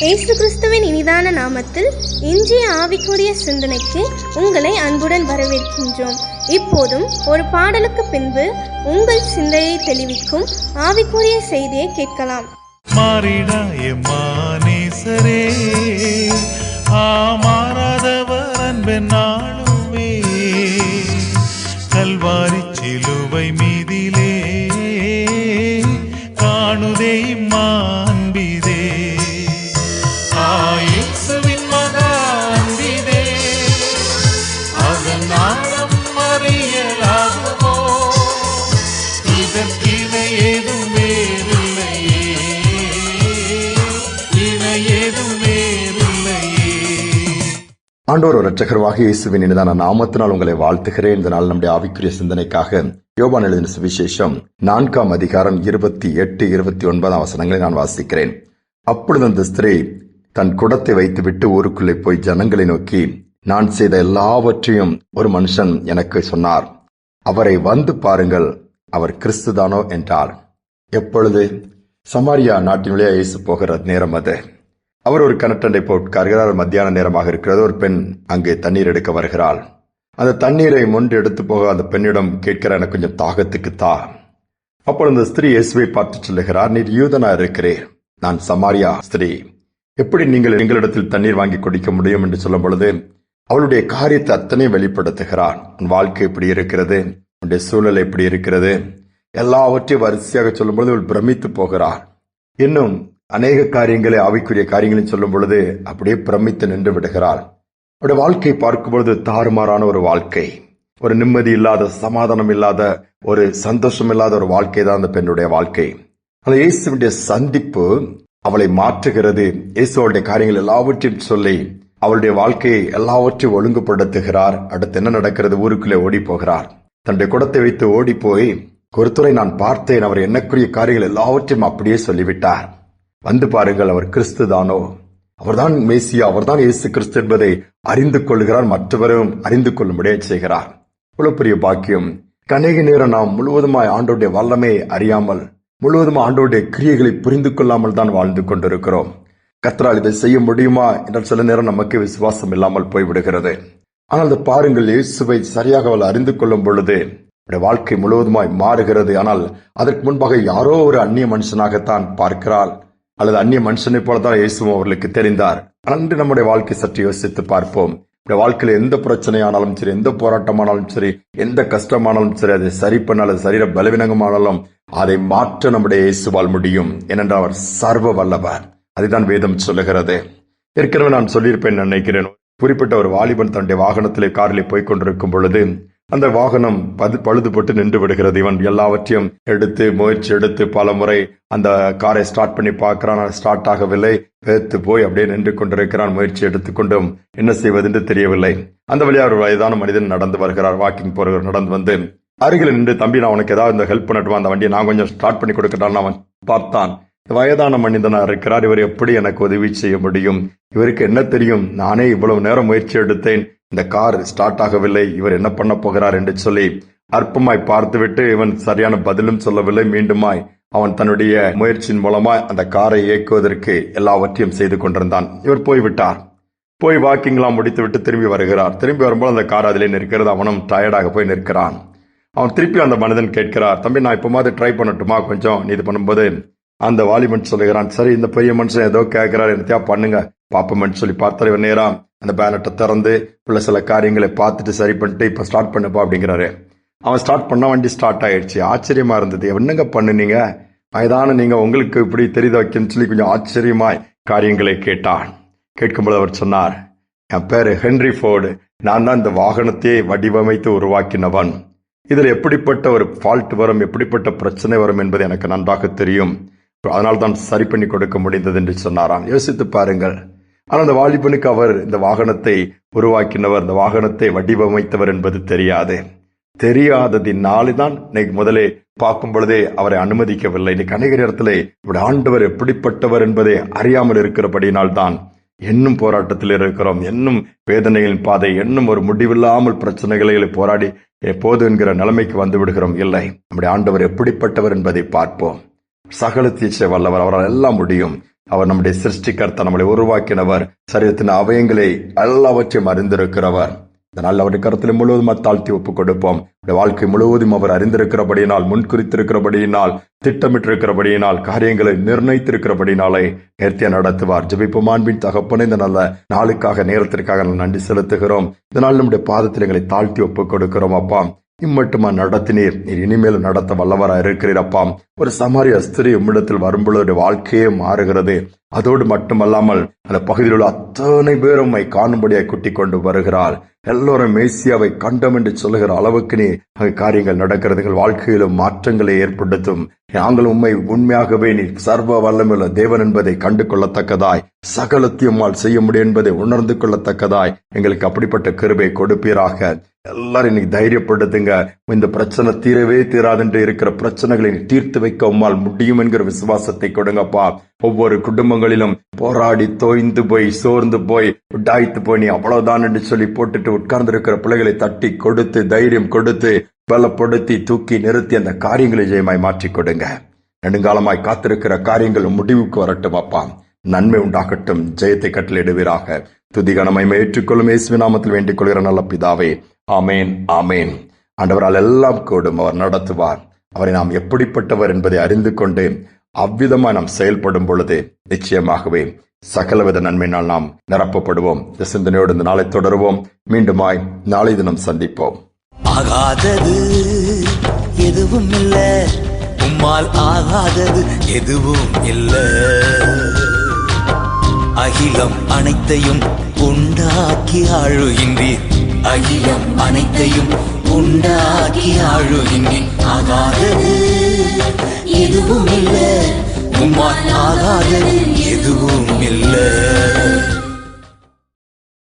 இயேசு கிறிஸ்துவின் இனிதான நாமத்தில் இன்றைய ஆவிக்குரிய சிந்தனைக்கு உங்களை அன்புடன் வரவேற்கின்றோம். இப்போதும் ஒரு பாடலுக்கு பின்பு உங்கள் சிந்தையை தெளிவிக்கும் ஆவிக்குரிய செய்தியை கேட்கலாம். மாறிடாய மானேசரே, மாறாதவர் அன்பென் நாளுமே, கல்வாரி சிலுவை மீதிலே காணுதே மாண்பிதே, இயேசுவின் மகா அன்பிதே, அதன் நாடம் அறியலாகுமோ, இதற்கிணை ஏதும் வேறில்லையே, இணை ஏதும் வேறில்லையே. ஆண்டவர் இரட்சகராகிய இயேசுவின் இனிதான நாமத்தினால் உங்களை வாழ்த்துகிறேன். இந்த நாள் நம்முடைய ஆவிக்குரிய சிந்தனைக்காக யோவான் எழுதின சுவிசேஷம் 4ஆம் அதிகாரம் 28, 29 வசனங்களை நான் வாசிக்கிறேன். அப்பொழுது அந்த ஸ்திரீ தன் குடத்தை வைத்துவிட்டு ஊருக்குள்ளே போய் ஜனங்களை நோக்கி, நான் செய்த எல்லாவற்றையும் ஒரு மனுஷன் எனக்கு சொன்னார், அவரை வந்து பாருங்கள், அவர் கிறிஸ்துதானோ என்றார். எப்பொழுது? சமாரியா நாட்டினுடைய இயேசு போகிற நேரம் அது. அவர் ஒரு கிணற்றண்டை போட்கார்கிறார். மத்தியான நேரமாக இருக்கிறது. ஒரு பெண் அங்கே தண்ணீர் எடுக்க வருகிறாள். அந்த தண்ணீரை முன்று எடுத்து போக அந்த பெண்ணிடம் கேட்கிறார், எனக்கு கொஞ்சம் தாகத்துக்கு தா. அப்பொழுது அந்த ஸ்திரீ இயேசுவை பார்த்து சொல்லுகிறார், நீர் யூதனா இருக்கிறீர், நான் சமாரியா ஸ்திரீ, எப்படி நீங்கள் எங்களிடத்தில் தண்ணீர் வாங்கி குடிக்க முடியும் என்று சொல்லும் பொழுது அவளுடைய காரியத்தை அத்தனை வெளிப்படுத்துகிறார். உன் வாழ்க்கை எப்படி இருக்கிறது, உன்னுடைய சூழல் எப்படி இருக்கிறது, எல்லாவற்றையும் வரிசையாக சொல்லும் பொழுது அவள் பிரமித்து போகிறார். இன்னும் அநேக காரியங்களை, ஆவிக்குரிய காரியங்களையும் சொல்லும் பொழுது அப்படியே பிரமித்து நின்று விடுகிறாள். அவருடைய வாழ்க்கையை பார்க்கும் பொழுது தாறுமாறான ஒரு வாழ்க்கை, ஒரு நிம்மதி இல்லாத, சமாதானம் இல்லாத, ஒரு சந்தோஷம் இல்லாத ஒரு வாழ்க்கை தான் அந்த பெண்ணுடைய வாழ்க்கை. ஆனால் இயேசுடைய சந்திப்பு அவளை மாற்றுகிறது. இயேசுடைய காரியங்கள் எல்லாவற்றையும் சொல்லி அவளுடைய வாழ்க்கையை எல்லாவற்றையும் ஒழுங்குபடுத்துகிறார். அடுத்து என்ன நடக்கிறது? ஊருக்குள்ளே ஓடி போகிறார். தன்னுடைய குடத்தை வைத்து ஓடி போய், ஒருத்தரை நான் பார்த்தேன், அவர் என்னக்குரிய காரியங்கள் எல்லாவற்றையும் அப்படியே சொல்லிவிட்டார், வந்து பாருங்கள், அவர் கிறிஸ்து தானோ, அவர்தான் மேசியா, அவர்தான் இயேசு கிறிஸ்து என்பதை அறிந்து கொள்கிறார். மற்றவரும் அறிந்து கொள்ளும்படியே செய்கிறார். இவ்வளவு பெரிய பாக்கியம். அநேக நேரம் நாம் முழுவதுமாய் ஆண்டோடைய வல்லமை அறியாமல், முழுவதும் ஆண்டோடைய கிரியைகளை புரிந்து கொள்ளாமல் தான் வாழ்ந்து கொண்டிருக்கிறோம். கர்த்தரால் இதை செய்ய முடியுமா என்றால் சில நேரம் நமக்கு விசுவாசம் இல்லாமல் போய்விடுகிறது. ஆனால் அந்த பாருங்கள், இயேசுவை சரியாக அவள் அறிந்து கொள்ளும் பொழுது வாழ்க்கை முழுவதுமாய் மாறுகிறது. ஆனால் அதற்கு முன்பாக யாரோ ஒரு அந்நிய மனுஷனாகத்தான் பார்க்கிறாள், அல்லது அந்நிய மனுஷனை போலதான் இயேசுவும் அவர்களுக்கு தெரிந்தார். அன்று நம்முடைய வாழ்க்கை சற்று யோசித்து பார்ப்போம். வாழ்க்கையில எந்த பிரச்சனையானாலும் சரி, எந்த போராட்டமானாலும் சரி, எந்த கஷ்டமானாலும் சரி, அதை சரி பண்ண அல்லது சரீர பலவீனமானாலும் அதை மாற்ற நம்முடைய இயேசுவால் முடியும். ஏனென்றால் அவர் சர்வ வல்லவர். அதுதான் வேதம் சொல்லுகிறது. ஏற்கனவே நான் சொல்லியிருப்பேன் நினைக்கிறேன். குறிப்பிட்ட ஒரு வாலிபன் தன்னுடைய வாகனத்திலே, காரிலே போய் கொண்டிருக்கும் பொழுது அந்த வாகனம் பழுதுபட்டு நின்று விடுகிறது. இவன் எல்லாவற்றையும் முயற்சி எடுத்து பல முறை அந்த காரை ஸ்டார்ட் பண்ணி பார்க்கிறான். ஸ்டார்ட் ஆகவில்லை. பேத்து போய் அப்படியே நின்று கொண்டிருக்கிறான். முயற்சி எடுத்துக்கொண்டும் என்ன செய்வதென்று தெரியவில்லை. அந்த வழியாக ஒரு வயதான மனிதன் நடந்து வருகிறார். வாக்கிங் போறவர் நடந்து வந்து அருகில் நின்று, தம்பி நான் உனக்கு ஏதாவது இந்த ஹெல்ப் பண்ணட்டுமா, அந்த வண்டியை நான் கொஞ்சம் ஸ்டார்ட் பண்ணி கொடுக்கட்டான். அவன் பார்த்தான், வயதான மனிதனா இருக்கிறார், இவர் எப்படி எனக்கு உதவி செய்ய முடியும், இவருக்கு என்ன தெரியும், நானே இவ்வளவு நேரம் முயற்சி எடுத்தேன், இந்த கார் ஸ்டார்ட் ஆகவில்லை, இவர் என்ன பண்ண போகிறார் என்று சொல்லி அற்பமாய் பார்த்துவிட்டு இவன் சரியான பதிலும் சொல்லவில்லை. மீண்டுமாய் அவன் தன்னுடைய முயற்சியின் மூலமாய் அந்த காரை இயக்குவதற்கு எல்லாவற்றையும் செய்து கொண்டிருந்தான். இவர் போய்விட்டார். போய் வாக்கிங்லாம் முடித்து விட்டு திரும்பி வருகிறார். திரும்பி வரும்போது அந்த கார் அதிலே நிற்கிறது. அவனும் டயர்டாக போய் நிற்கிறான். அவன் திருப்பி அந்த மனிதன் கேட்கிறார், தம்பி நான் இப்போ மாதிரி ட்ரை பண்ணட்டுமா கொஞ்சம், நீ இது பண்ணும்போது அந்த வாலிபன் சொல்லுகிறான், சரி இந்த பெரிய மனுஷன் ஏதோ கேட்கிறார், என்னத்தையா பண்ணுங்க பாப்பமன்னு சொல்லி பார்த்தாரு. இவன் நேரா அந்த பேனட்டை திறந்து உள்ள சில காரியங்களை பார்த்துட்டு சரி பண்ணிட்டு இப்ப ஸ்டார்ட் பண்ணுப்பா அப்படிங்கிறாரு. அவன் ஸ்டார்ட் பண்ண, வண்டி ஸ்டார்ட் ஆயிடுச்சு. ஆச்சரியமா இருந்தது. என்னங்க பண்ணுனீங்க, வயதான நீங்க, உங்களுக்கு இப்படி தெரியுத வைக்கன்னு சொல்லி கொஞ்சம் ஆச்சரியமாய் காரியங்களை கேட்டான். கேட்கும்போது அவர் சொன்னார், என் பேரு ஹென்ரி ஃபோர்டு, நான் தான் இந்த வாகனத்தையே வடிவமைத்து உருவாக்கினவன். இதில் எப்படிப்பட்ட ஒரு ஃபால்ட் வரும், எப்படிப்பட்ட பிரச்சனை வரும் என்பது எனக்கு நன்றாக தெரியும், அதனால் தான் சரி பண்ணி கொடுக்க முடிந்தது என்று சொன்னாராம். யோசித்து பாருங்கள். ஆனால் அந்த வாலிபனுக்கு அவர் இந்த வாகனத்தை உருவாக்கினவர், இந்த வாகனத்தை வடிவமைத்தவர் என்பது தெரியாததினால்தான் இன்னைக்கு முதலே பார்க்கும் பொழுதே அவரை அனுமதிக்கவில்லை. இன்னைக்கு அநேக நேரத்திலே இப்படி ஆண்டவர் எப்படிப்பட்டவர் என்பதை அறியாமல் இருக்கிறபடியினால் தான் இன்னும் போராட்டத்தில் இருக்கிறோம், இன்னும் வேதனைகளின் பாதை, இன்னும் ஒரு முடிவில்லாமல் பிரச்சனைகளை போராடி எப்போது என்கிற நிலைமைக்கு வந்து விடுகிறோம். இல்லை, நம்முடைய ஆண்டவர் எப்படிப்பட்டவர் என்பதை பார்ப்போம். சகலத்தை செய்ய வல்லவர், அவரால் எல்லாம் முடியும். அவர் நம்முடைய சிருஷ்டிகர்த்தா, நம்மளை உருவாக்கினவர், சரீரத்தின் அவயங்களை எல்லாவற்றையும் அறிந்திருக்கிறவர். இதனால் அவருடைய கருத்தில் முழுவதும் தாழ்த்தி ஒப்புக் கொடுப்போம். வாழ்க்கை முழுவதும் அவர் அறிந்திருக்கிறபடியினால், முன்குறித்திருக்கிறபடியினால், திட்டமிட்டிருக்கிறபடியினால், காரியங்களை நிர்ணயித்திருக்கிறபடினாலே நேர்த்தியா நடத்துவார். ஜெபிப்போம். அன்பின் தகப்பனே, இந்த நல்ல நாளுக்காக, நேரத்திற்காக நன்றி செலுத்துகிறோம். இதனால் நம்முடைய பாதத்தில் எங்களை தாழ்த்தி ஒப்புக் கொடுக்கிறோம். அப்பா, இம்மட்டுமா நடத்தினீர், நீர் இனிமேலும் நடத்த வல்லவராய் இருக்கிறீர். அப்பா, ஒரு சமாரிய ஸ்திரீ உம்மிடத்தில் வரும்பொழுது வாழ்க்கையே மாறுகிறது. அதோடு மட்டுமல்லாமல் அந்த பகுதியில் உள்ள அத்தனை பேரும் உம்மை காணும்படியாய் கூட்டிக் கொண்டு வருகிறாள். எல்லோரும் மேசியாவை கண்டோம் என்று சொல்லுகிற அளவுக்கு நீ காரியங்கள் நடக்கிறது. எங்கள் வாழ்க்கையிலும் மாற்றங்களை ஏற்படுத்தும். நாங்கள் உண்மை உண்மையாகவே நீ சர்வ வல்லமையுள்ள தேவன் என்பதை கண்டு கொள்ளத்தக்கதாய், சகலத்தையும் செய்ய முடியும் என்பதை உணர்ந்து கொள்ளத்தக்கதாய் எங்களுக்கு அப்படிப்பட்ட கிருபை கொடுப்பீராக. எல்லாரும் இன்னைக்கு தைரியப்படுத்துங்க. இந்த பிரச்சனை தீரவே தீராதென்று இருக்கிற பிரச்சனைகளை தீர்த்து வைக்க உம்மால் முடியும் என்கிற விசுவாசத்தை கொடுங்கப்பா. ஒவ்வொரு குடும்பங்களிலும் போராடி தோய்ந்து போய், சோர்ந்து போய், உடாய்த்து போய், நீ அவ்வளவுதான் என்று சொல்லி போட்டுட்டு உட்கார்ந்து இருக்கிற பிள்ளைகளை தட்டி கொடுத்து, தைரியம் கொடுத்து, பலப்படுத்தி, தூக்கி நிறுத்தி அந்த காரியங்களை ஜெயமாய் மாற்றி கொடுங்க. நெடுங்காலமாய் காத்திருக்கிற காரியங்கள் முடிவுக்கு வரட்டும் அப்பா. நன்மை உண்டாகட்டும். ஜெயத்தை கட்டளையிடுவீராக. துதிகனமை ஏற்றுக்கொள்ளும் இயேசுவின் நாமத்தில் வேண்டிக் கொள்கிற நல்ல பிதாவே, ஆமேன், ஆமேன். ஆண்டவரால் எல்லாம் கூடும். அவர் நடத்துவார். அவரை நாம் எப்படிப்பட்டவர் என்பதை அறிந்து கொண்டு அவ்விதமாய் நாம் செயல்படும் பொழுது நிச்சயமாகவே சகலவித நன்மையினால் நாம் நிரப்பப்படுவோம். இந்த சிந்தனையோடு இந்த நாளை தொடருவோம். மீண்டுமாய் நாளை தினம் சந்திப்போம். ஆகாதது எதுவும் இல்ல, உம்மால் ஆகாதது எதுவும் இல்ல. அகிலம் அனைத்தையும் உண்டாக்கி ஆழுகின்றீர், அகிலம் அனைத்தையும் உண்டாக்கி ஆழுகின்றீர். ஆகாதது எதுவும் இல்ல, உம்மால் ஆகாதது எதுவும்